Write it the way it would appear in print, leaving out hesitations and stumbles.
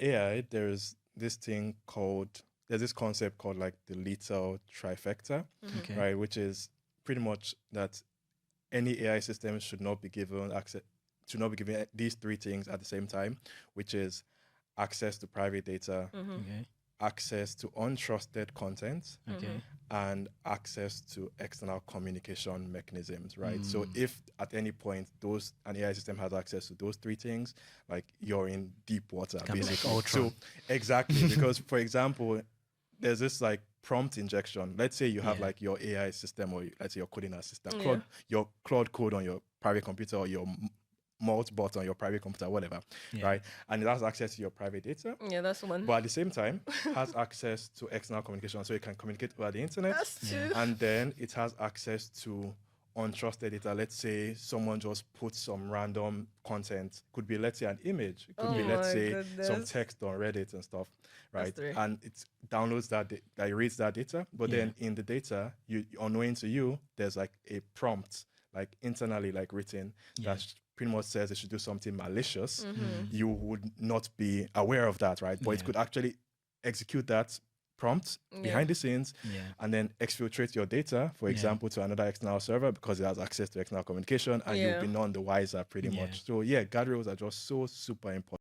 AI, there's this concept called like the lethal trifecta, Okay. right? Which is pretty much that any AI system should not be given these three things at the same time, which is access to private data, Okay. access to untrusted content, Okay. and access to external communication mechanisms, right? So if at any point an AI system has access to those three things, like you're in deep water, Can be like basically. Ultron. So exactly, because for example, there's this like prompt injection. Let's say you have Yeah. like your AI system, or let's say your coding assistant, Yeah. your Claude code on your private computer, or your Maltbot on your private computer, whatever, Yeah. right? And it has access to your private data, Yeah, that's one. but at the same time has access to external communication, so it can communicate over the internet. That's Yeah. two. And then it has access to untrusted data. Let's say someone just puts some random content, could be let's say an image, it could be Oh let's my say some goodness. text on Reddit and stuff, That's right? three. And it downloads that it reads that data, but Yeah. then in the data, unknowing to you, there's like a prompt like internally like written Yeah. that pretty much says it should do something malicious. Mm-hmm. You would not be aware of that, right? But Yeah. it could actually execute that prompt Yeah. behind the scenes Yeah. and then exfiltrate your data, for Yeah. example, to another external server because it has access to external communication, and Yeah. you'll be none the wiser pretty Yeah. much. So yeah, guardrails are just so super important.